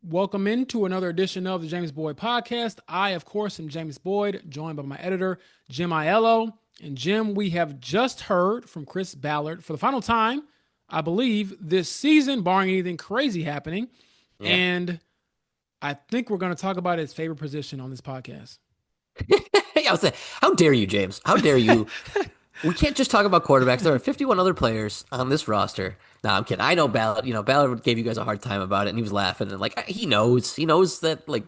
Welcome into another edition of the James Boyd Podcast. I, of course, am James Boyd, joined by my editor, Jim Aiello. And Jim, we have just heard from Chris Ballard for the final time, I believe, this season, barring anything crazy happening. Yeah. And I think we're going to talk about his favorite position on this podcast. I was saying, how dare you, James? How dare you? We can't just talk about quarterbacks. There are 51 other players on this roster. No, I'm kidding. I know Ballard. Ballard gave you guys a hard time about it, and he was laughing. And like, he knows. He knows that. Like,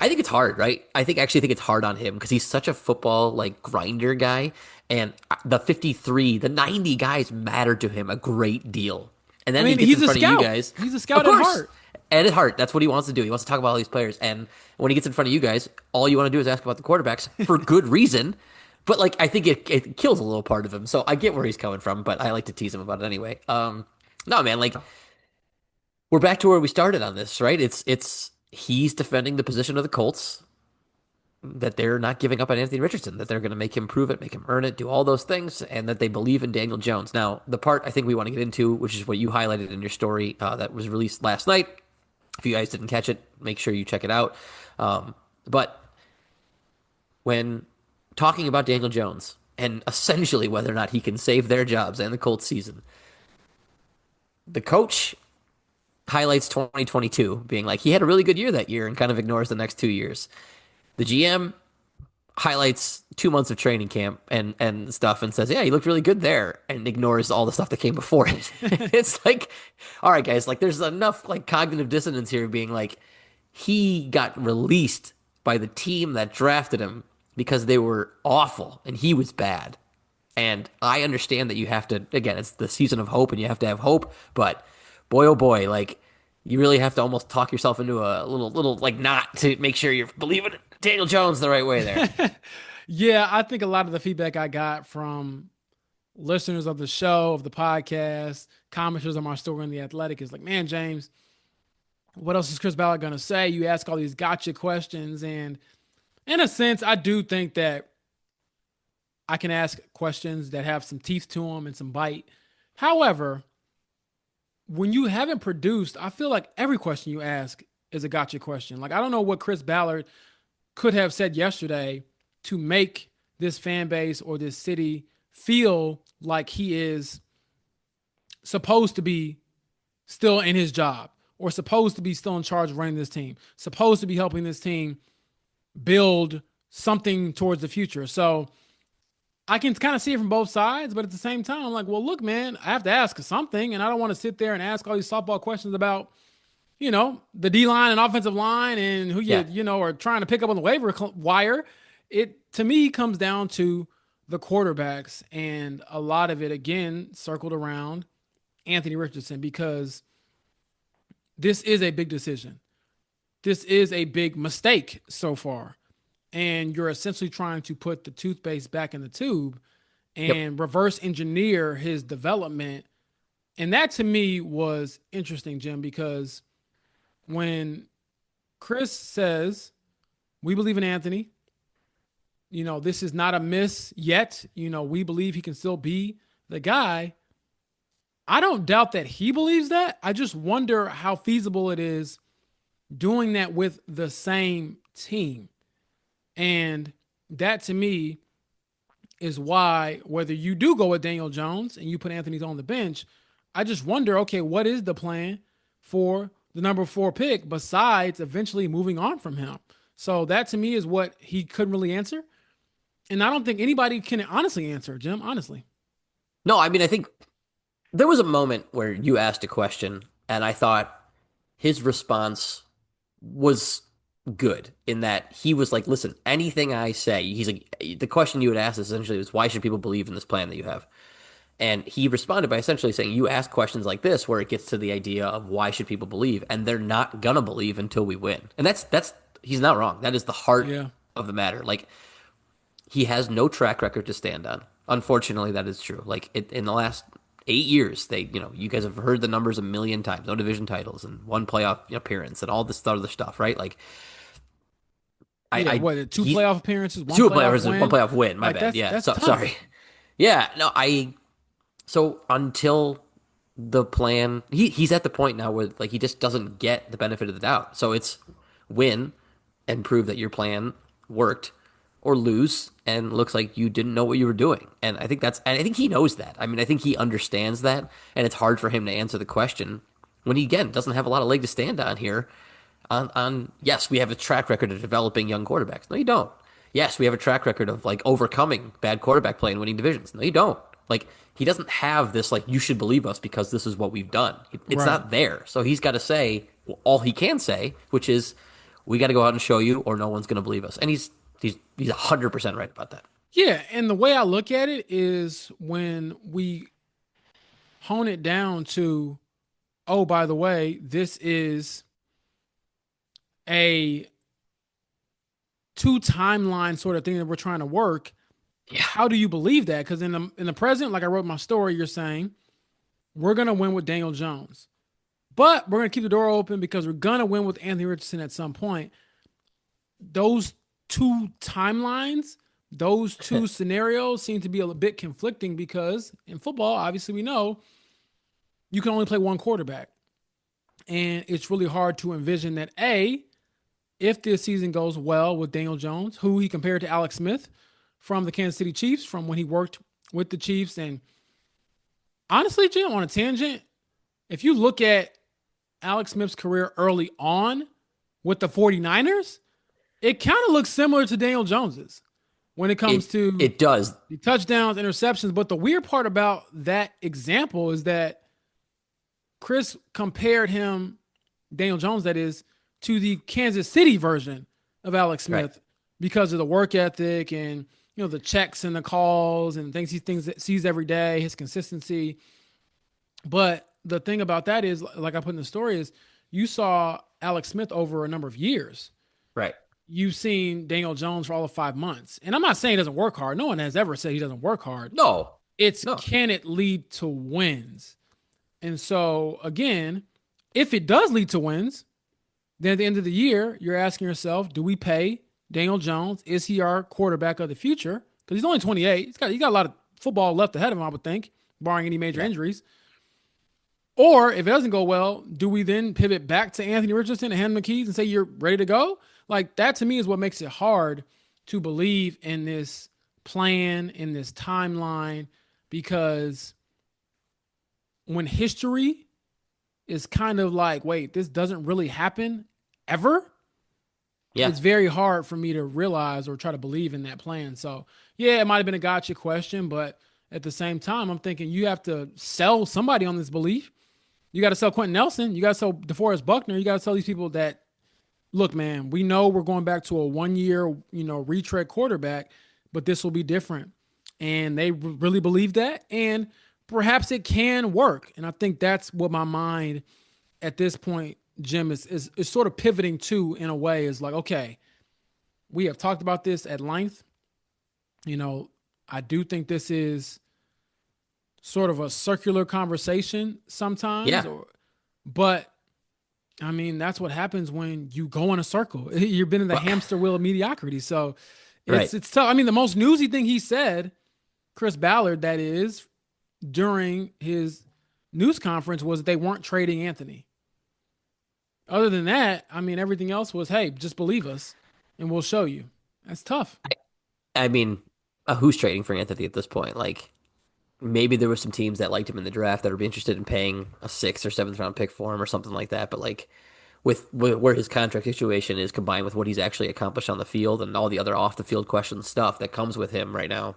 I think it's hard, right? Actually think it's hard on him because he's such a football like grinder guy, and the 53, the 90 guys matter to him a great deal. And I then he mean, gets he's in a front of you scout. guys. He's a Of scout at course. heart. And at heart, that's what he wants to do. He wants to talk about all these players. And when he gets in front of you guys, all you want to do is ask about the quarterbacks for good reason. But like, I think it kills a little part of him. So I get where he's coming from, but I like to tease him about it anyway. No, man, like we're back to where we started on this, right? It's he's defending the position of the Colts that they're not giving up on Anthony Richardson, that they're going to make him prove it, make him earn it, do all those things, and that they believe in Daniel Jones. Now, the part I think we want to get into, which is what you highlighted in your story that was released last night. If you guys didn't catch it, make sure you check it out. But when talking about Daniel Jones and essentially whether or not he can save their jobs and the Colts season, the coach highlights 2022 being like he had a really good year that year and kind of ignores the next 2 years. The GM highlights 2 months of training camp and stuff and says, yeah, he looked really good there, and ignores all the stuff that came before it. It's like, all right, guys, like there's enough like cognitive dissonance here being like he got released by the team that drafted him because they were awful and he was bad. And I understand that you have to, again, it's the season of hope and you have to have hope, but boy, oh boy, like you really have to almost talk yourself into a little like knot to make sure you're believing Daniel Jones the right way there. Yeah, I think a lot of the feedback I got from listeners of the show, of the podcast, commenters on my story in The Athletic is like, man, James, what else is Chris Ballard going to say? You ask all these gotcha questions. And in a sense, I do think that I can ask questions that have some teeth to them and some bite. However, when you haven't produced, I feel like every question you ask is a gotcha question. Like, I don't know what Chris Ballard could have said yesterday to make this fan base or this city feel like he is supposed to be still in his job or supposed to be still in charge of running this team, supposed to be helping this team build something towards the future. So I can kind of see it from both sides, but at the same time, I'm like, well, look, man, I have to ask something, and I don't want to sit there and ask all these softball questions about, the D line and offensive line and who Yeah. are trying to pick up on the waiver wire. It to me comes down to the quarterbacks, and a lot of it again circled around Anthony Richardson because this is a big decision. This is a big mistake so far. And you're essentially trying to put the toothpaste back in the tube Yep. and reverse engineer his development. And that to me was interesting, Jim, because when Chris says, we believe in Anthony, this is not a miss yet. We believe he can still be the guy. I don't doubt that he believes that. I just wonder how feasible it is doing that with the same team. And that to me is why, whether you do go with Daniel Jones and you put Anthony's on the bench, I just wonder, okay, what is the plan for the number 4 pick besides eventually moving on from him? So that to me is what he couldn't really answer. And I don't think anybody can honestly answer, Jim, honestly. No, I mean, I think there was a moment where you asked a question, and I thought his response was good in that he was like, listen, anything I say, he's like, the question you would ask essentially was, why should people believe in this plan that you have? And he responded by essentially saying, you ask questions like this where it gets to the idea of why should people believe, and they're not gonna believe until we win. And that's he's not wrong. That is the heart Yeah. of the matter. Like he has no track record to stand on. Unfortunately, that is true. Like in the last 8 years, you guys have heard the numbers a million times. No division titles and one playoff appearance and all this other stuff, right? Like Yeah. I What, two he playoff appearances, one two playoff playoffs, one win? playoff win. My Like bad. Yeah. that's So tough. sorry. Yeah. No. So until the plan. He's at the point now where like he just doesn't get the benefit of the doubt. So it's win and prove that your plan worked, or lose and looks like you didn't know what you were doing. And I think he knows that. I mean, I think he understands that, and it's hard for him to answer the question when he again doesn't have a lot of leg to stand on here. On yes, we have a track record of developing young quarterbacks. No, you don't. Yes, we have a track record of like overcoming bad quarterback play and winning divisions. No, you don't. Like he doesn't have this like you should believe us because this is what we've done. It's Right. not there. So he's got to say all he can say, which is we got to go out and show you, or no one's going to believe us. And he's 100% right about that. Yeah, and the way I look at it is when we hone it down to, oh, by the way, this is a two timeline sort of thing that we're trying to work. Yeah, How do you believe that? Because in the present, like I wrote in my story, you're saying we're gonna win with Daniel Jones, but we're gonna keep the door open because we're gonna win with Anthony Richardson at some point. Those two timelines, those two scenarios seem to be a bit conflicting because in football, obviously we know you can only play one quarterback. And it's really hard to envision that if this season goes well with Daniel Jones, who he compared to Alex Smith from the Kansas City Chiefs, from when he worked with the Chiefs. And honestly, Jim, on a tangent, if you look at Alex Smith's career early on with the 49ers, it kind of looks similar to Daniel Jones's when it comes it to it does. the touchdowns, interceptions. But the weird part about that example is that Chris compared him, Daniel Jones, that is, to the Kansas City version of Alex Right. Smith because of the work ethic and the checks and the calls and things that sees every day, his consistency. But the thing about that is, like I put in the story, is you saw Alex Smith over a number of years. Right. You've seen Daniel Jones for all of 5 months. And I'm not saying he doesn't work hard. No one has ever said he doesn't work hard. No. It's No. can it lead to wins? And so, again, if it does lead to wins, then at the end of the year, you're asking yourself, do we pay Daniel Jones? Is he our quarterback of the future? Because he's only 28. He's got a lot of football left ahead of him, I would think, barring any major Yeah. injuries. Or if it doesn't go well, do we then pivot back to Anthony Richardson and hand him the keys and say you're ready to go? Like that to me is what makes it hard to believe in this plan, in this timeline, because when history is kind of like, wait, this doesn't really happen ever, Yeah. it's very hard for me to realize or try to believe in that plan. So, yeah, it might have been a gotcha question, but at the same time, I'm thinking you have to sell somebody on this belief. You got to sell Quentin Nelson. You got to sell DeForest Buckner. You got to sell these people that, look, man, we know we're going back to a 1 year, retread quarterback, but this will be different. And they really believe that. And perhaps it can work. And I think that's what my mind at this point, Jim, is sort of pivoting to in a way is like, okay, we have talked about this at length. I do think this is sort of a circular conversation sometimes, Yeah. but I mean, that's what happens when you go in a circle. You've been in the Well, hamster wheel of mediocrity. So right. it's tough. I mean, the most newsy thing he said, Chris Ballard, that is, during his news conference was that they weren't trading Anthony. Other than that, I mean, everything else was, hey, just believe us and we'll show you. That's tough. I mean, who's trading for Anthony at this point? Like, maybe there were some teams that liked him in the draft that would be interested in paying a sixth or seventh round pick for him or something like that. But like, with where his contract situation is combined with what he's actually accomplished on the field and all the other off the field question stuff that comes with him right now,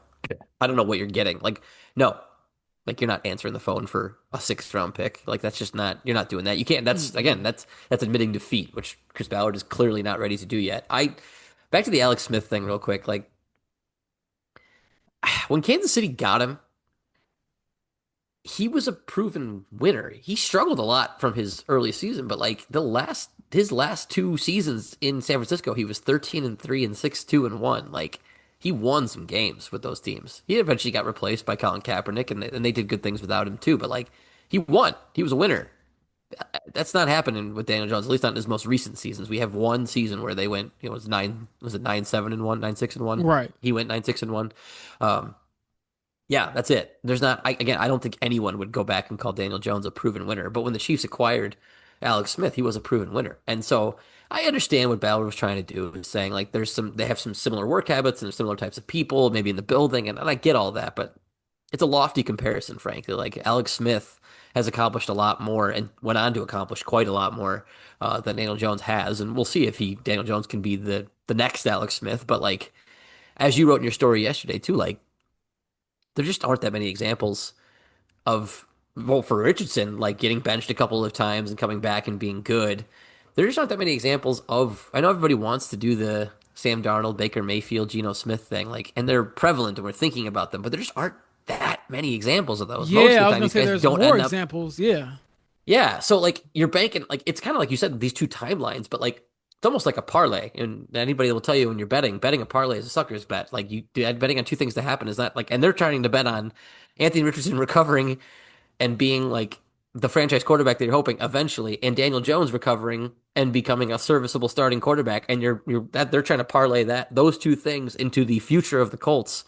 I don't know what you're getting. Like, no, like you're not answering the phone for a sixth round pick. Like that's just not you're not doing that. You can't. That's again, that's admitting defeat, which Chris Ballard is clearly not ready to do yet. I back to the Alex Smith thing real quick. Like when Kansas City got him, he was a proven winner. He struggled a lot from his early season, but like his last two seasons in San Francisco, he was 13-3 and 6-2-1. Like he won some games with those teams. He eventually got replaced by Colin Kaepernick, and they did good things without him too. But like he won. He was a winner. That's not happening with Daniel Jones, at least not in his most recent seasons. We have one season where they went, it was 9-7-1, 9-6-1. Right. He went 9-6-1. Um, Yeah, that's it. There's not, again, I don't think anyone would go back and call Daniel Jones a proven winner. But when the Chiefs acquired Alex Smith, he was a proven winner. And so I understand what Ballard was trying to do, is saying like they have some similar work habits and similar types of people, maybe in the building. And I get all that, but it's a lofty comparison, frankly. Like Alex Smith has accomplished a lot more and went on to accomplish quite a lot more than Daniel Jones has. And we'll see if Daniel Jones can be the next Alex Smith. But like, as you wrote in your story yesterday too, like, there just aren't that many examples of, well, for Richardson, like getting benched a couple of times and coming back and being good. There just aren't that many examples of. I know everybody wants to do the Sam Darnold, Baker Mayfield, Geno Smith thing, like, and they're prevalent and we're thinking about them, but there just aren't that many examples of those. Most Yeah, of I the was time, gonna these say guys there's don't more end up. examples. Yeah, Yeah, so like you're banking, like it's kind of like you said, these two timelines, but like it's almost like a parlay. And anybody will tell you when you're betting a parlay is a sucker's bet. Like betting on two things to happen is not like, and they're trying to bet on Anthony Richardson recovering and being like the franchise quarterback that you're hoping eventually, and Daniel Jones recovering and becoming a serviceable starting quarterback, and you're that they're trying to parlay those two things into the future of the Colts,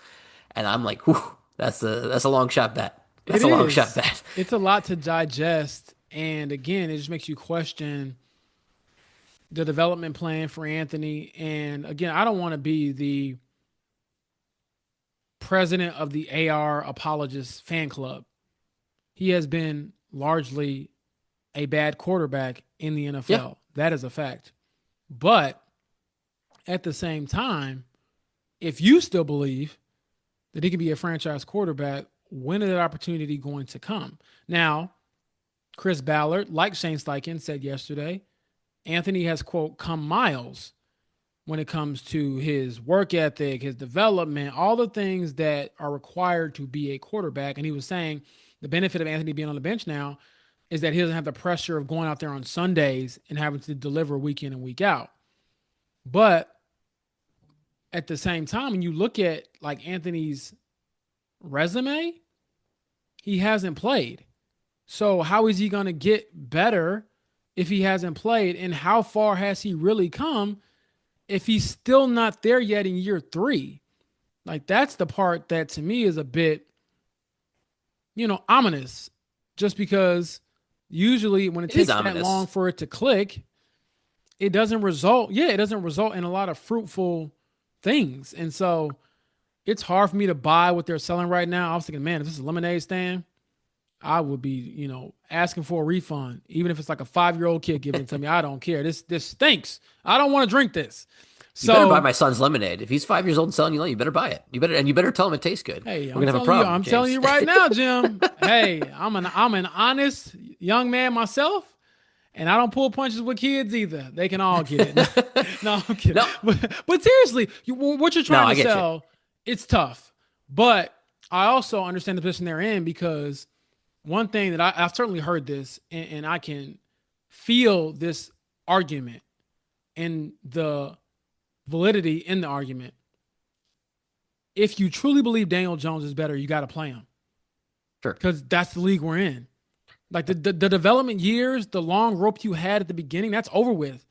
and I'm like, whew, that's a long shot bet. it That's a long shot is. bet. It's a lot to digest, and again, it just makes you question the development plan for Anthony. And again, I don't want to be the president of the AR apologist fan club. He has been largely a bad quarterback in the Yeah, NFL. That is a fact. But at the same time, if you still believe that he can be a franchise quarterback, when is that opportunity going to come? Now, Chris Ballard, like Shane Steichen said yesterday, Anthony has, quote, come miles when it comes to his work ethic, his development, all the things that are required to be a quarterback. And he was saying the benefit of Anthony being on the bench now is that he doesn't have the pressure of going out there on Sundays and having to deliver week in and week out. But at the same time, when you look at like Anthony's resume, he hasn't played. So how is he going to get better if he hasn't played? And how far has he really come if he's still not there yet in year 3? Like that's the part that to me is a bit, ominous. Just because usually when it it is takes that long ominous. for it to click, it doesn't result. Yeah, it doesn't result in a lot of fruitful things. And so it's hard for me to buy what they're selling right now. I was thinking, man, if this is a lemonade stand, I would be, asking for a refund, even if it's like a 5-year-old kid giving it to me. I don't care. This stinks. I don't want to drink this. You better buy So, my son's lemonade. If he's 5 years old and selling you lemonade, you better buy it. You better tell him it tastes good. hey, We're gonna have a problem, I'm telling James. you right now, Jim. Hey, I'm an honest young man myself, and I don't pull punches with kids either. They can all get it. No, I'm kidding. No, But seriously, what you're no, trying I to get you. sell, it's tough. But I also understand the position they're in because one thing that I've certainly heard this, and I can feel this argument and the validity in the argument. If you truly believe Daniel Jones is better, you got to play him Sure. because that's the league we're in. Like the development years, the long rope you had at the beginning, that's over with.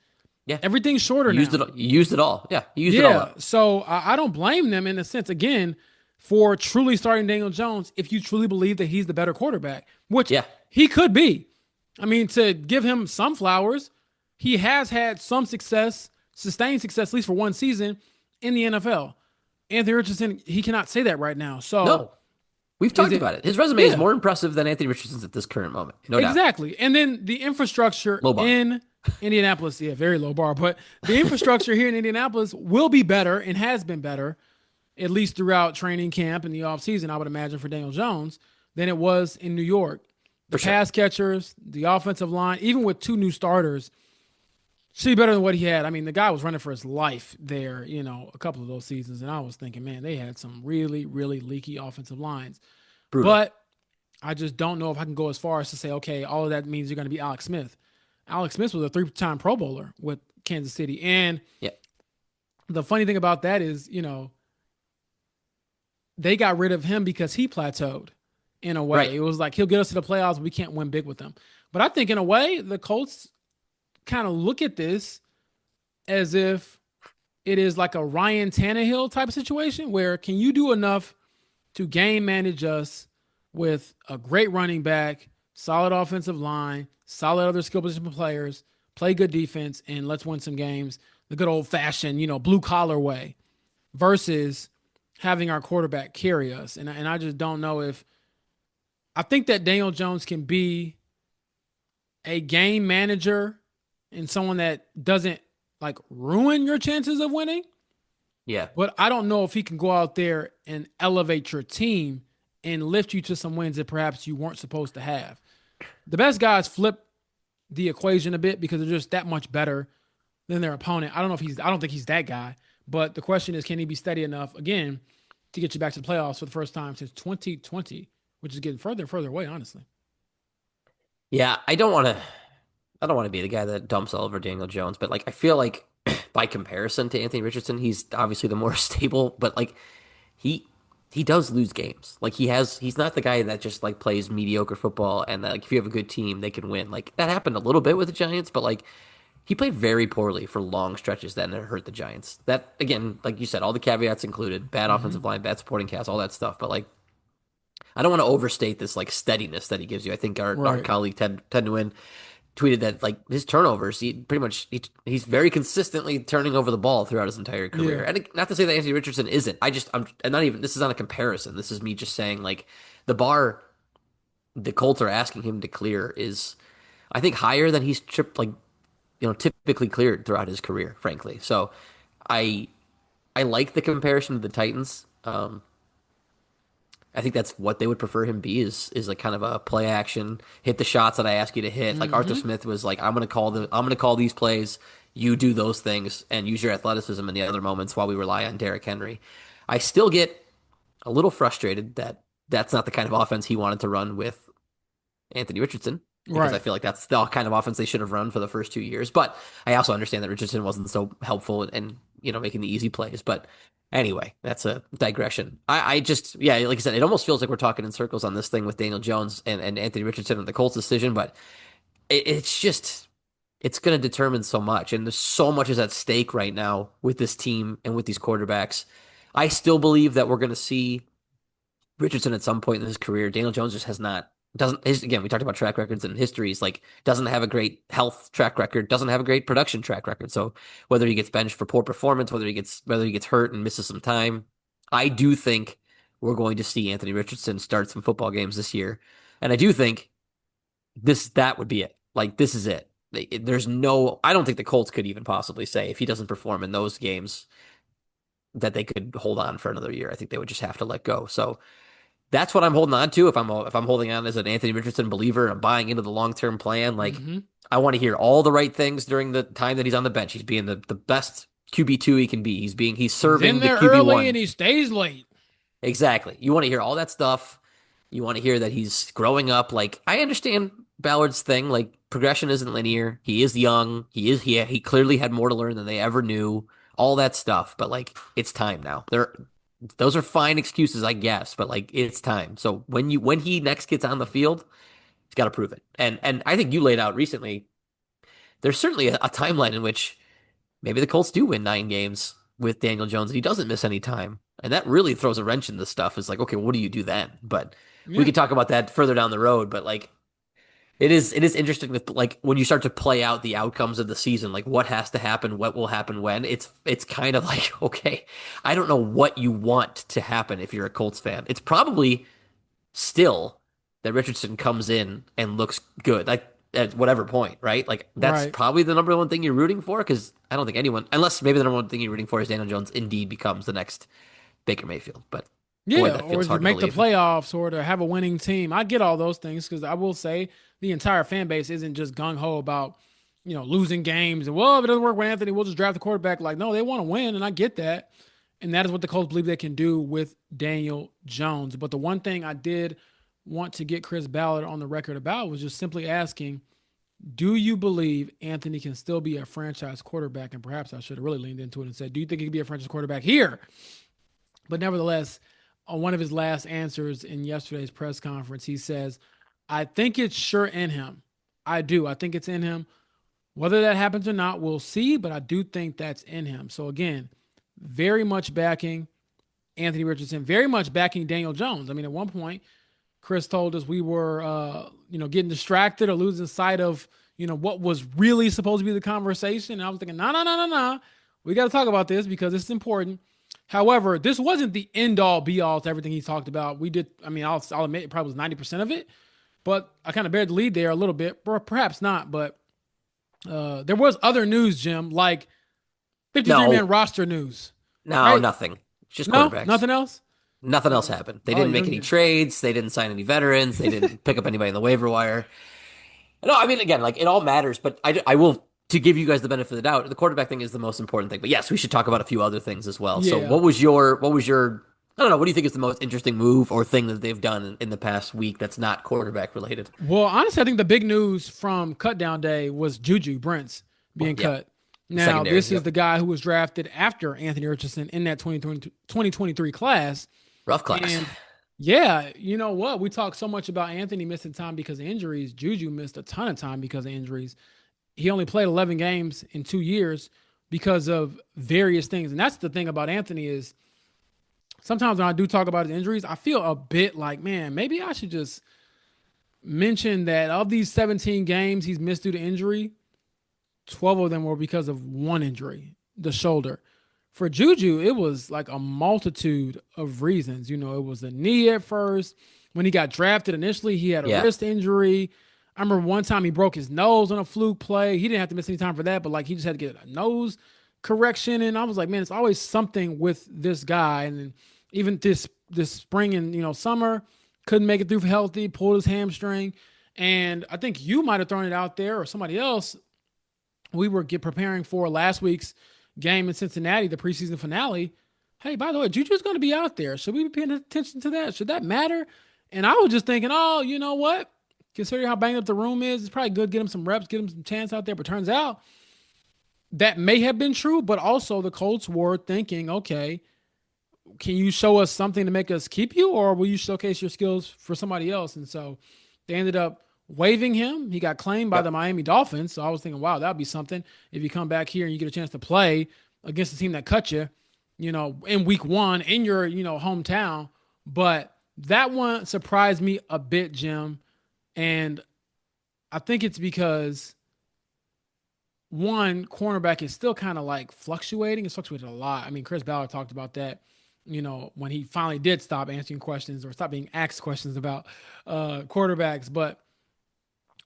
Yeah, Everything's shorter now. You used it all. Yeah, you used it all Yeah. up. So I don't blame them in a sense, again, for truly starting Daniel Jones if you truly believe that he's the better quarterback, which Yeah, he could be. I mean, to give him some flowers, he has had some success, sustained success, at least for one season in the NFL. Anthony Richardson, he cannot say that right now. So no, we've is talked it, about it. His resume is yeah, more impressive than Anthony Richardson's at this current moment, no doubt. exactly. And then the infrastructure Low bar. in Indianapolis, yeah, very low bar, but the infrastructure here in Indianapolis will be better and has been better, at least throughout training camp and the offseason, I would imagine, for Daniel Jones, than it was in New York. The For sure. pass catchers, the offensive line, even with 2 new starters, should be better than what he had. I mean, the guy was running for his life there, a couple of those seasons. And I was thinking, man, they had some really, really leaky offensive lines. Brutal. But I just don't know if I can go as far as to say, okay, all of that means you're going to be Alex Smith. Alex Smith was a 3-time Pro Bowler with Kansas City. And Yeah, the funny thing about that is, they got rid of him because he plateaued in a way. right. It was like he'll get us to the playoffs, but we can't win big with him. But I think in a way, the Colts kind of look at this as if it is like a Ryan Tannehill type of situation where can you do enough to game manage us with a great running back, solid offensive line, solid other skill position players, play good defense, and let's win some games the good old fashioned, blue collar way versus having our quarterback carry us. And I just don't know if I think that Daniel Jones can be a game manager and someone that doesn't like ruin your chances of winning. Yeah. But I don't know if he can go out there and elevate your team and lift you to some wins that perhaps you weren't supposed to have. The best guys flip the equation a bit because they're just that much better than their opponent. I don't think he's that guy. But the question is, can he be steady enough again to get you back to the playoffs for the first time since 2020, which is getting further and further away, honestly. Yeah, I don't want to be the guy that dumps all over Daniel Jones, but like I feel like by comparison to Anthony Richardson, he's obviously the more stable, but like he he does lose games. Like he's not the guy that just like plays mediocre football and that, like if you have a good team, they can win. Like that happened a little bit with the Giants, but like he played very poorly for long stretches then and it hurt the Giants. That again, like you said, all the caveats included, bad Mm-hmm. offensive line, bad supporting cast, all that stuff, but like I don't want to overstate this like steadiness that he gives you. I think our Right. colleague Ted Nguyen tweeted that like his turnovers, he pretty much he's very consistently turning over the ball throughout his entire career. Yeah. And not to say that Anthony Richardson isn't. I'm and not even this is not a comparison. This is me just saying like the bar the Colts are asking him to clear is I think higher than he's tripped like typically cleared throughout his career, frankly. So I I like the comparison to the Titans. I think that's what they would prefer him be is like kind of a play action, hit the shots that I ask you to hit. Like Arthur Mm-hmm. Smith was like, I'm gonna call these plays, you do those things and use your athleticism in the other moments while we rely on Derrick Henry. I still get a little frustrated that that's not the kind of offense he wanted to run with Anthony Richardson because I Right. feel like that's the kind of offense they should have run for the first 2 years. But I also understand that Richardson wasn't so helpful and making the easy plays. But anyway, that's a digression. I just yeah, like I said, it almost feels like we're talking in circles on this thing with Daniel Jones and Anthony Richardson and the Colts decision. But it's just it's going to determine so much, and there's so much is at stake right now with this team and with these quarterbacks. I still believe that we're going to see Richardson at some point in his career. Daniel Jones just has not doesn't his again, we talked about track records and histories, like doesn't have a great health track record, doesn't have a great production track record. So whether he gets benched for poor performance, whether he gets hurt and misses some time, I do think we're going to see Anthony Richardson start some football games this year. And I do think that would be it. Like this is it. There's no I don't think the Colts could even possibly say if he doesn't perform in those games that they could hold on for another year. I think they would just have to let go. So that's what I'm holding on to. If I'm holding on as an Anthony Richardson believer and I'm buying into the long term plan, like Mm-hmm. I want to hear all the right things during the time that he's on the bench. He's being the best QB2 he can be. He's He's in serving the there QB early and one. he stays late. Exactly. You want to hear all that stuff. You want to hear that he's growing up. Like I understand Ballard's thing. Like progression isn't linear. He is young. He clearly had more to learn than they ever knew. All that stuff. But like it's time now. Those are fine excuses, I guess, but like it's time. So when he next gets on the field, he's got to prove it. And I think you laid out recently. There's certainly a timeline in which maybe the Colts do win 9 games with Daniel Jones and he doesn't miss any time, and that really throws a wrench in the stuff. It's like, okay, what do you do then? But we Yeah. could talk about that further down the road. But like it is interesting with like when you start to play out the outcomes of the season, like what has to happen, what will happen when. It's kind of like, okay, I don't know what you want to happen if you're a Colts fan. It's probably still that Richardson comes in and looks good, like at whatever point, right? Like that's Right. probably the number one thing you're rooting for because I don't think anyone, unless maybe the number one thing you're rooting for is Daniel Jones indeed becomes the next Baker Mayfield. But boy, Yeah, that or feels to hard to make the believe. playoffs or to have a winning team. I get all those things because I will say the entire fan base isn't just gung ho about, losing games and well, if it doesn't work with Anthony, we'll just draft the quarterback. Like, no, they want to win, and I get that. And that is what the Colts believe they can do with Daniel Jones. But the one thing I did want to get Chris Ballard on the record about was just simply asking, do you believe Anthony can still be a franchise quarterback? And perhaps I should have really leaned into it and said, do you think he can be a franchise quarterback here? But nevertheless, on one of his last answers in yesterday's press conference, he says, I think it's sure in him. I do. I think it's in him. Whether that happens or not, we'll see, but I do think that's in him. So again, very much backing Anthony Richardson, very much backing Daniel Jones. I mean, at one point, Chris told us we were, getting distracted or losing sight of, what was really supposed to be the conversation. And I was thinking, no, no, no, no, no. We got to talk about this because it's important. However, this wasn't the end all be all to everything he talked about. We did, I mean, I'll admit it probably was 90% of it, but I kind of buried the lead there a little bit, or perhaps not. But there was other news, Jim, like 53-man No, roster news, no, right? nothing. It's just No, quarterbacks. nothing else. Nothing else happened. They Oh, didn't you make don't any get. trades. They didn't sign any veterans. They didn't pick up anybody in the waiver wire. No, I mean, again, like it all matters, but I will, to give you guys the benefit of the doubt, the quarterback thing is the most important thing. But yes, we should talk about a few other things as well. So Yeah. I don't know, what do you think is the most interesting move or thing that they've done in the past week that's not quarterback related? Well, honestly, I think the big news from cut down day was Juju Brents being Yep. cut. Now, Secondary. this is Yep. the guy who was drafted after Anthony Richardson in that 2023 class. Rough class. And yeah, you know what? We talked so much about Anthony missing time because of injuries. Juju missed a ton of time because of injuries. He only played 11 games in 2 years because of various things. And that's the thing about Anthony is sometimes when I do talk about his injuries, I feel a bit like, man, maybe I should just mention that of these 17 games he's missed due to injury, 12 of them were because of one injury, the shoulder. For Juju, it was like a multitude of reasons. It was a knee at first. When he got drafted initially, he had a Yeah. wrist injury. I remember one time he broke his nose on a fluke play. He didn't have to miss any time for that, but like he just had to get a nose correction. And I was like, man, it's always something with this guy. And then even this spring and summer, couldn't make it through healthy, pulled his hamstring. And I think you might have thrown it out there or somebody else. We were preparing for last week's game in Cincinnati, the preseason finale. Hey, by the way, Juju's going to be out there. Should we be paying attention to that? Should that matter? And I was just thinking, oh, you know what? Considering how banged up the room is, it's probably good. Get him some reps, get him some chance out there. But turns out that may have been true, but also the Colts were thinking, okay, can you show us something to make us keep you, or will you showcase your skills for somebody else? And so they ended up waiving him. He got claimed by the Yep. Miami Dolphins. So I was thinking, wow, that'd be something if you come back here and you get a chance to play against the team that cut you, in week one in your, hometown. But that one surprised me a bit, Jim. And I think it's because one, cornerback is still kind of like fluctuating. It's fluctuated a lot. I mean, Chris Ballard talked about that, when he finally did stop answering questions or stop being asked questions about quarterbacks. But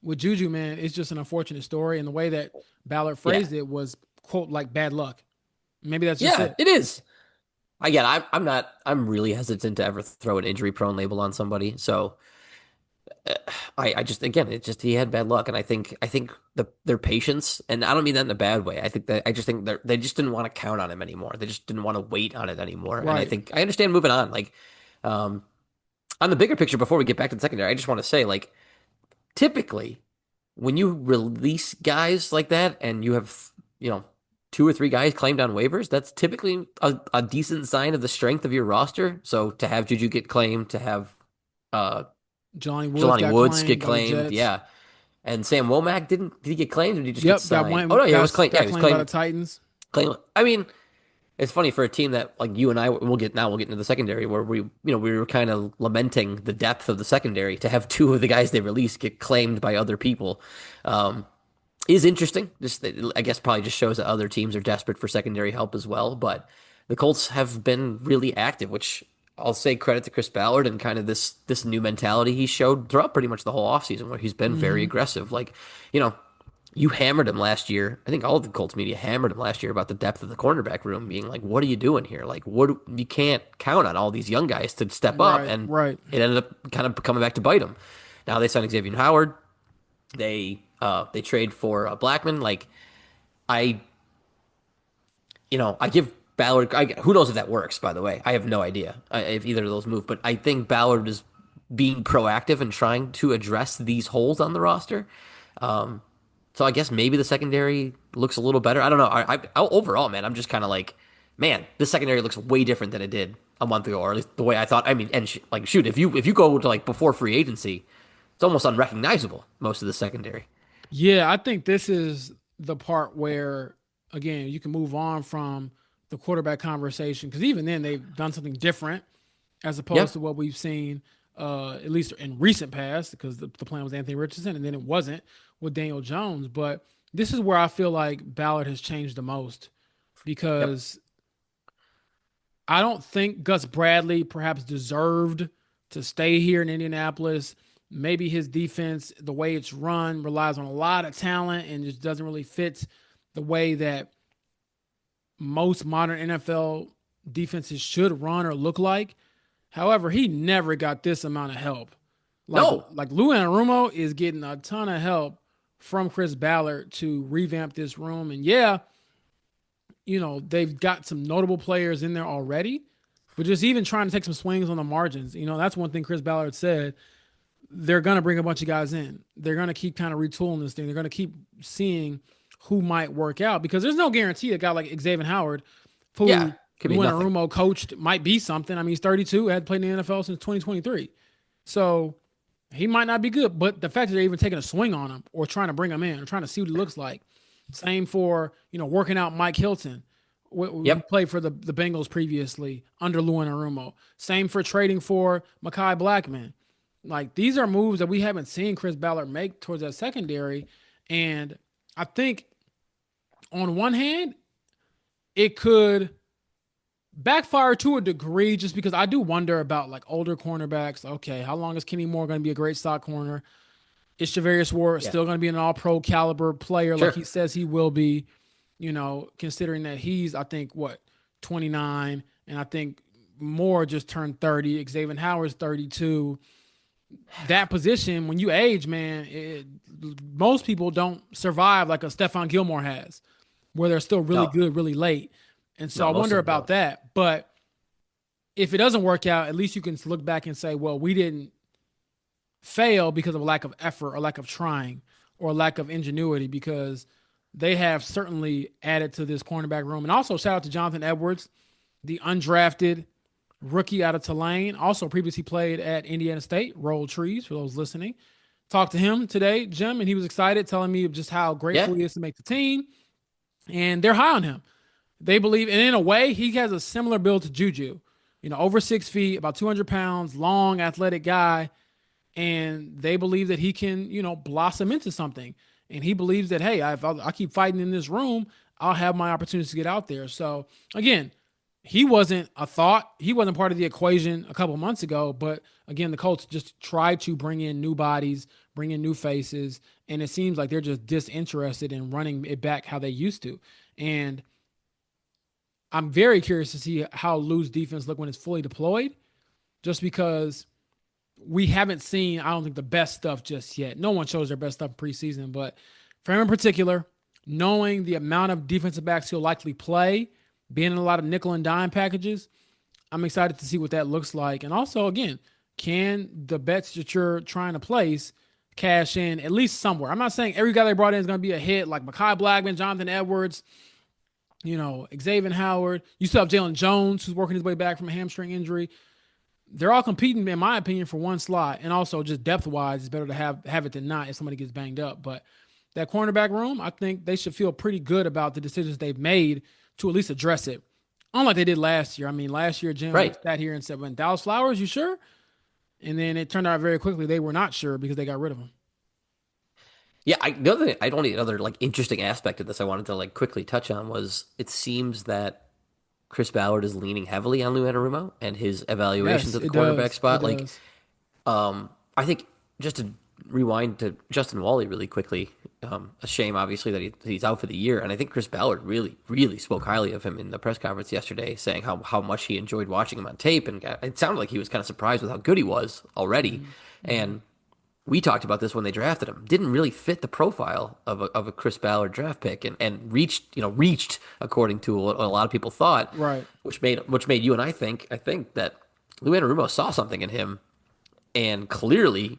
with Juju, man, it's just an unfortunate story. And the way that Ballard Yeah. phrased it was, quote, like bad luck. Maybe that's just Yeah, it. it is. Again, I'm not. I'm really hesitant to ever throw an injury prone label on somebody. So uh, I just, again, it just, he had bad luck, and I think their patience, and I don't mean that in a bad way. I just think they just didn't want to count on him anymore. They just didn't want to wait on it anymore. And I Right. think I understand moving on. Like, um, on the bigger picture, before we get back to the secondary, I just want to say, like, typically when you release guys like that and you have, two or three guys claimed on waivers, that's typically a decent sign of the strength of your roster. So to have Juju get claimed, to have uh Johnny Woods Jelani got Woods get claimed by the claimed, Jets. yeah. And Sam Womack did he get claimed or did he just get Yep. Got signed? Oh no, went yeah, it was got claimed. Yeah, got he was claimed by the claimed. Titans. Claimed. I mean, it's funny for a team that like you and I we'll get into the secondary where we were kind of lamenting the depth of the secondary to have two of the guys they released get claimed by other people. Is interesting. Just I guess probably just shows that other teams are desperate for secondary help as well. But the Colts have been really active, which I'll say credit to Chris Ballard and kind of this new mentality he showed throughout pretty much the whole offseason where he's been very Hmm. aggressive. Like, you know, you hammered him last year. I think all of the Colts media hammered him last year about the depth of the cornerback room, being like, "What are you doing here? Like, you can't count on all these young guys to step up." Right. And Right. it ended up kind of coming back to bite him. Now they signed Xavier Howard. They trade for Blackman. Like I, I give Ballard. Who knows if that works? By the way, I have no idea if either of those move. But I think Ballard is being proactive and trying to address these holes on the roster. So I guess maybe the secondary looks a little better. I don't know. Overall, man, I'm just kind of like, man, this secondary looks way different than it did a month ago, or at least the way I thought. I mean, and like, shoot, if you go to like before free agency, it's almost unrecognizable most of the secondary. Yeah, I think this is the part where, again, you can move on from the quarterback conversation because even then they've done something different as Yeah. opposed to what we've seen at least in recent past because the plan was Anthony Richardson and then it wasn't with Daniel Jones. But this is where I feel like Ballard has changed the most Yep. because I don't think Gus Bradley perhaps deserved to stay here in Indianapolis. Maybe his defense, the way it's run, relies on a lot of talent and just doesn't really fit the way that most modern NFL defenses should run or look like. However, he never got this amount of help. Like No. like Lou Anarumo is getting a ton of help from Chris Ballard to revamp this room. And yeah, they've got some notable players in there already, but just even trying to take some swings on the margins. That's one thing Chris Ballard said. They're going to bring a bunch of guys in. They're going to keep kind of retooling this thing. They're going to keep seeing who might work out because there's no guarantee a guy like Xavier Howard, Yeah. who Could be Lou nothing. Anarumo coached, might be something. I mean, he's 32, had played in the NFL since 2023. So he might not be good, but the fact that they're even taking a swing on him or trying to bring him in or trying to see what he looks like. Same for, working out Mike Hilton, who Yep. played for the Bengals previously under Lou Anarumo. Same for trading for Mekhi Blackman. Like these are moves that we haven't seen Chris Ballard make towards that secondary. And I think on one hand, it could backfire to a degree just because I do wonder about like older cornerbacks. Okay, how long is Kenny Moore going to be a great stock corner? Is Javarius Ward Yeah. still going to be an all pro caliber player like Sure. he says he will be? Considering that he's, I think, 29, and I think Moore just turned 30. Xavier Howard's 32. That position, when you age, man, most people don't survive like a Stephon Gilmore has, where they're still really No. good, really late. And so No. I Most wonder of them about don't. that. But if it doesn't work out, at least you can look back and say, well, we didn't fail because of a lack of effort or lack of trying or lack of ingenuity because they have certainly added to this cornerback room. And also shout out to Jonathan Edwards, the undrafted rookie out of Tulane, also previously played at Indiana State, rolled trees for those listening. Talked to him today, Jim, and he was excited, telling me just how Yeah. grateful he is to make the team. And they're high on him. They believe, and in a way, he has a similar build to Juju. Over 6 feet, about 200 pounds, long, athletic guy. And they believe that he can, blossom into something. And he believes that, hey, if I keep fighting in this room, I'll have my opportunities to get out there. So, again, he wasn't a thought. He wasn't part of the equation a couple months ago. But again, the Colts just tried to bring in new bodies, bring in new faces. And it seems like they're just disinterested in running it back how they used to. And I'm very curious to see how Lou's defense look when it's fully deployed, just because we haven't seen, I don't think, the best stuff just yet. No one shows their best stuff preseason, but for him in particular, knowing the amount of defensive backs he'll likely play, being in a lot of nickel and dime packages, I'm excited to see what that looks like. And also, again, can the bets that you're trying to place cash in at least somewhere? I'm not saying every guy they brought in is going to be a hit, like Mekhi Blackman, Jonathan Edwards, Xavier Howard. You still have Jalen Jones, who's working his way back from a hamstring injury. They're all competing, in my opinion, for one slot. And also, just depth wise, it's better to have it than not if somebody gets banged up. But that cornerback room, I think they should feel pretty good about the decisions they've made to at least address it. Unlike they did last year. I mean, last year, Jim, they Right. sat here and said, when Dallas Flowers, you sure? And then it turned out very quickly they were not sure because they got rid of him. Yeah. The other, I only another like interesting aspect of this I wanted to like quickly touch on was it seems that Chris Ballard is leaning heavily on Lou Anarumo and his evaluations Yes, at the it quarterback does. It spot. Like, does. I think just to rewind to Justin Wally really quickly. A shame, obviously, that he's out for the year. And I think Chris Ballard really, really spoke highly of him in the press conference yesterday, saying how much he enjoyed watching him on tape. And it sounded like he was kind of surprised with how good he was already. Mm-hmm. And we talked about this when they drafted him. Didn't really fit the profile of a Chris Ballard draft pick, and reached according to what a lot of people thought, Right. which made you and I think that Lou Anarumo saw something in him, and clearly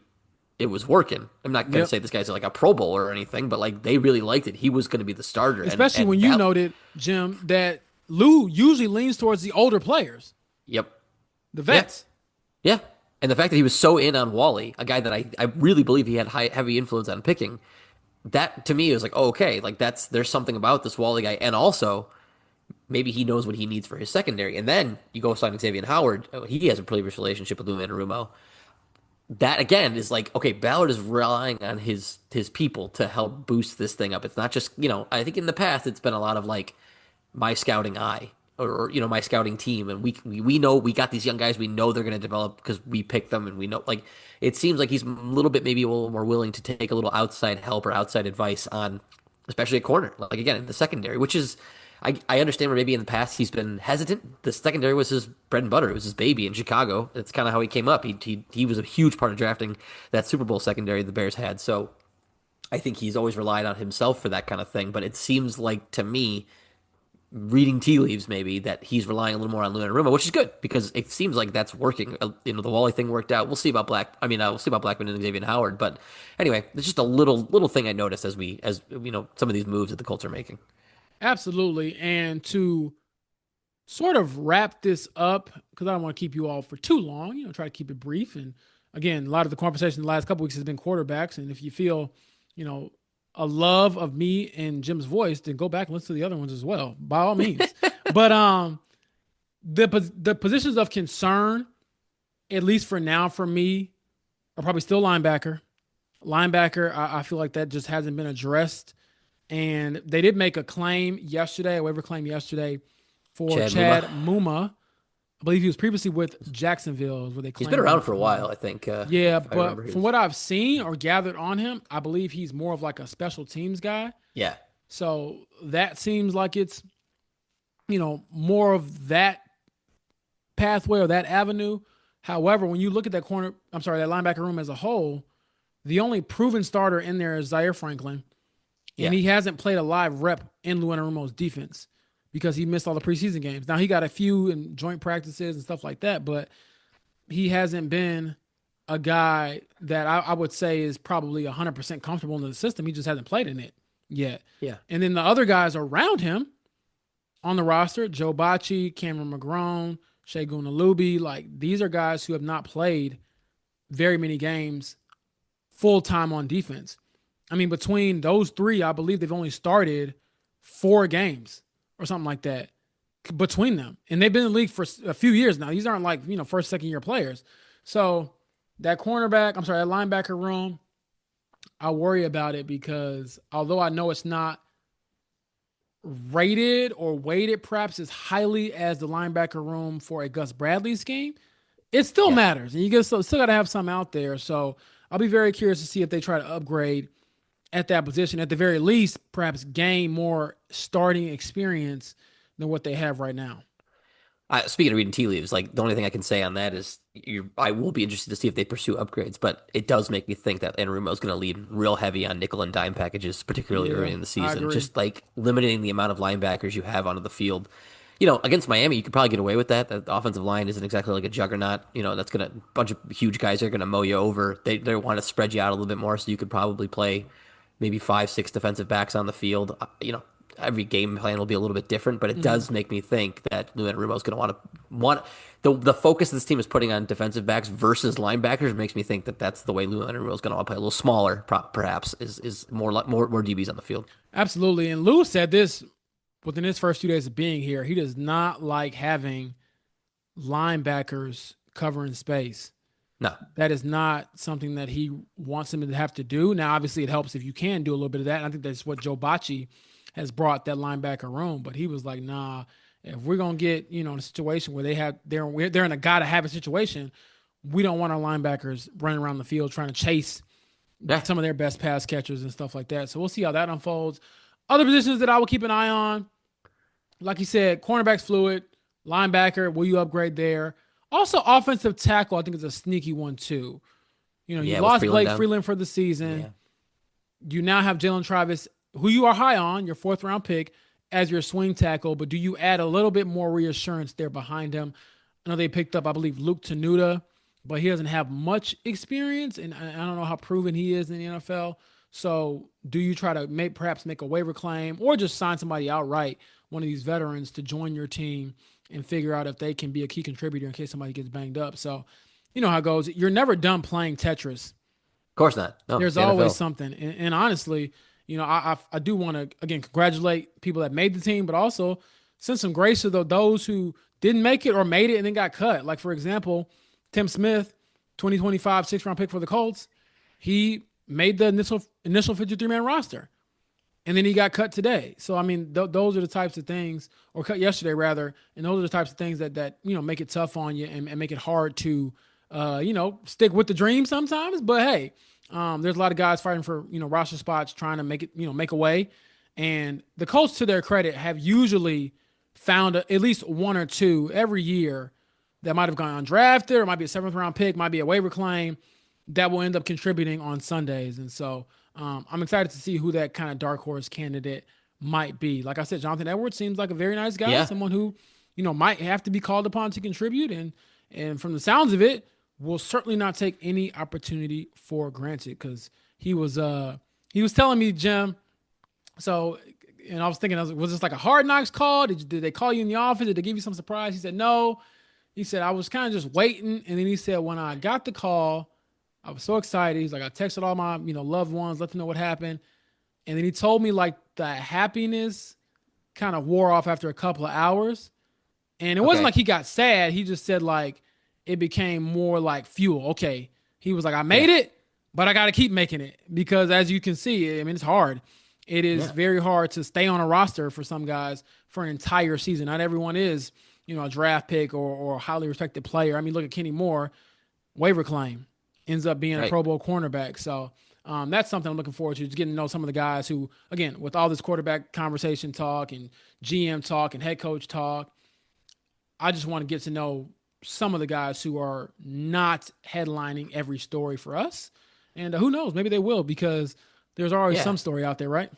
it was working. I'm not going to Yep. say this guy's like a Pro Bowler or anything, but like they really liked it. He was going to be the starter, and Especially when and you Ball- noted, Jim, that Lou usually leans towards the older players, yep, the yeah, vets. yeah. And the fact that he was so in on Wally, a guy that I really believe he had heavy influence on picking, that to me was like, oh, okay, like there's something about this Wally guy, and also maybe he knows what he needs for his secondary. And then you go sign Xavier Howard. Oh, he has a previous relationship with Lou Anarumo. That again is like, okay, Ballard is relying on his people to help boost this thing up. It's not just, I think in the past it's been a lot of like my scouting eye or my scouting team, and we know we got these young guys, we know they're going to develop because we picked them, and we know, like, it seems like he's a little bit maybe a little more willing to take a little outside help or outside advice on, especially a corner, like again in the secondary, which is, I understand where maybe in the past he's been hesitant. The secondary was his bread and butter. It was his baby in Chicago. That's kind of how he came up. He was a huge part of drafting that Super Bowl secondary the Bears had. So I think he's always relied on himself for that kind of thing. But it seems like to me, reading tea leaves maybe, that he's relying a little more on Lou Anarumo, which is good because it seems like that's working. The Wally thing worked out. We'll see about we'll see about Blackman and Xavier Howard. But anyway, it's just a little thing I noticed as some of these moves that the Colts are making. Absolutely. And to sort of wrap this up, because I don't want to keep you all for too long, try to keep it brief. And again, a lot of the conversation the last couple weeks has been quarterbacks. And if you feel, you know, a love of me and Jim's voice, then go back and listen to the other ones as well, by all means. But the positions of concern, at least for now, for me, are probably still linebacker. Linebacker, I feel like that just hasn't been addressed. And they did make a claim yesterday, a waiver claim yesterday for Chad Muma. I believe he was previously with Jacksonville, where they claimed he's been around for a while, I think. Yeah, but from what I've seen or gathered on him, I believe he's more of like a special teams guy. Yeah. So that seems like it's, more of that pathway or that avenue. However, when you look at that linebacker room as a whole, the only proven starter in there is Zaire Franklin. And he hasn't played a live rep in Lou Anarumo's defense because he missed all the preseason games. Now, he got a few in joint practices and stuff like that, but he hasn't been a guy that I would say is probably 100% comfortable in the system. He just hasn't played in it yet. Yeah. And then the other guys around him on the roster, Joe Bacci, Cameron McGrone, Shagun Alubi, like these are guys who have not played very many games full-time on defense. I mean, between those three, I believe they've only started 4 games or something like that between them. And they've been in the league for a few years now. These aren't like, first, second year players. So that that linebacker room, I worry about it because although I know it's not rated or weighted perhaps as highly as the linebacker room for a Gus Bradley scheme, it still matters. And you still got to have some out there. So I'll be very curious to see if they try to upgrade at that position, at the very least, perhaps gain more starting experience than what they have right now. Speaking of reading tea leaves, like the only thing I can say on that is I will be interested to see if they pursue upgrades, but it does make me think that Anarumo is going to lean real heavy on nickel and dime packages, particularly early in the season. Just like limiting the amount of linebackers you have onto the field. Against Miami, you could probably get away with that. The offensive line isn't exactly like a juggernaut. That's a bunch of huge guys are going to mow you over. They want to spread you out a little bit more, so you could probably play maybe 5-6 defensive backs on the field. Every game plan will be a little bit different, but it does make me think that Lou Anarumo is going to want the focus this team is putting on defensive backs versus linebackers makes me think that that's the way Lou Anarumo is going to want to play a little smaller, perhaps is more DBs on the field. Absolutely, and Lou said this within his first 2 days of being here. He does not like having linebackers covering space. No, that is not something that he wants him to have to do. Now, obviously, it helps if you can do a little bit of that. And I think that's what Joe Bacci has brought that linebacker room. But he was like, nah, if we're gonna get in a situation where they're in a gotta have a situation, we don't want our linebackers running around the field trying to chase some of their best pass catchers and stuff like that. So we'll see how that unfolds. Other positions that I will keep an eye on, like you said, cornerback's fluid, linebacker, will you upgrade there? Also, offensive tackle, I think is a sneaky one too. You lost Blake Freeland for the season. Yeah. You now have Jalen Travis, who you are high on, your 4th round pick, as your swing tackle. But do you add a little bit more reassurance there behind him? I know they picked up, I believe, Luke Tenuta, but he doesn't have much experience, and I don't know how proven he is in the NFL. So do you try to perhaps make a waiver claim or just sign somebody outright, one of these veterans, to join your team and figure out if they can be a key contributor in case somebody gets banged up? So you know how it goes. You're never done playing Tetris. Of course not. No, there's always something. And honestly, I do want to, again, congratulate people that made the team, but also send some grace to those who didn't make it or made it and then got cut. Like, for example, Tim Smith, 2025 6th-round pick for the Colts. He made the initial 53-man roster, and then he got cut today. So, I mean, those are the types of things, or cut yesterday rather, and those are the types of things that make it tough on you and make it hard to, stick with the dream sometimes. But hey, there's a lot of guys fighting for, roster spots, trying to make it, make a way. And the Colts, to their credit, have usually found at least one or two every year that might have gone undrafted, or might be a 7th-round pick, might be a waiver claim that will end up contributing on Sundays. And so I'm excited to see who that kind of dark horse candidate might be. Like I said, Jonathan Edwards seems like a very nice guy, someone who, might have to be called upon to contribute. And from the sounds of it, will certainly not take any opportunity for granted, because he was telling me, Jim, so, and I was thinking, was this like a Hard Knocks call? Did they call you in the office? Did they give you some surprise? He said, no. He said, I was kind of just waiting. And then he said, when I got the call, I was so excited. He's like, I texted all my, loved ones, let them know what happened. And then he told me like the happiness kind of wore off after a couple of hours. And it wasn't like he got sad. He just said like, it became more like fuel. Okay. He was like, I made it, but I got to keep making it, because as you can see, I mean, it's hard. It is very hard to stay on a roster for some guys for an entire season. Not everyone is, a draft pick or a highly respected player. I mean, look at Kenny Moore, waiver claim, ends up being a Pro Bowl cornerback. So that's something I'm looking forward to, just getting to know some of the guys who, again, with all this quarterback conversation talk and GM talk and head coach talk, I just want to get to know some of the guys who are not headlining every story for us. And who knows, maybe they will, because there's always some story out there, right?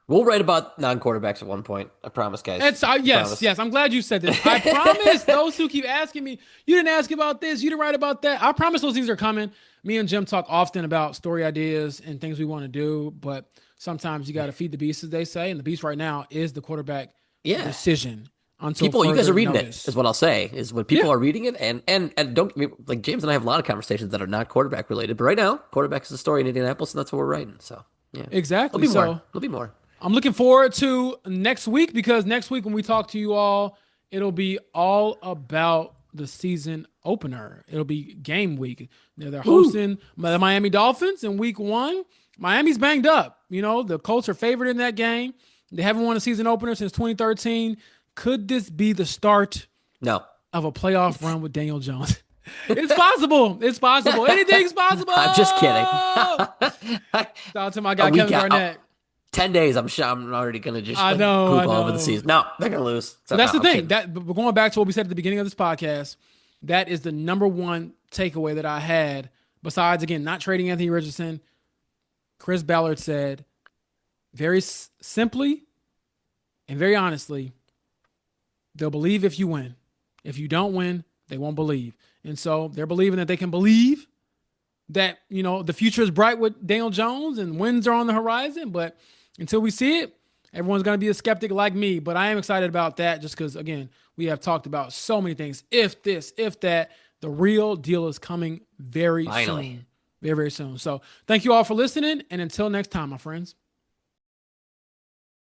We'll write about non-quarterbacks at one point. I promise, guys. Yes. I'm glad you said this. I promise those who keep asking me, you didn't ask about this, you didn't write about that. I promise those things are coming. Me and Jim talk often about story ideas and things we want to do, but sometimes you got to feed the beast, as they say. And the beast right now is the quarterback decision. Until you guys are reading notice. it, is what I'll say, is when people are reading it. And don't, like, James and I have a lot of conversations that are not quarterback related, but right now, quarterback is the story in Indianapolis, and that's what we're writing. So, yeah. Exactly. There'll be more. I'm looking forward to next week, because next week when we talk to you all, it'll be all about the season opener. It'll be game week. They're hosting the Miami Dolphins in week 1. Miami's banged up. The Colts are favored in that game. They haven't won a season opener since 2013. Could this be the start of a playoff run with Daniel Jones? It's possible. It's possible. Anything's possible. I'm just kidding. Shout out to my guy, Kevin Garnett. 10 days, I'm sure I'm already going to just poop all over the season. No, they're going to lose. So that's the thing. But going back to what we said at the beginning of this podcast, that is the number one takeaway that I had, besides, again, not trading Anthony Richardson. Chris Ballard said, very simply and very honestly, they'll believe if you win. If you don't win, they won't believe. And so they're believing that they can believe that, the future is bright with Daniel Jones and wins are on the horizon. But until we see it, everyone's going to be a skeptic like me. But I am excited about that, just because, again, we have talked about so many things. If this, if that, the real deal is coming very soon. Very, very soon. So thank you all for listening. And until next time, my friends.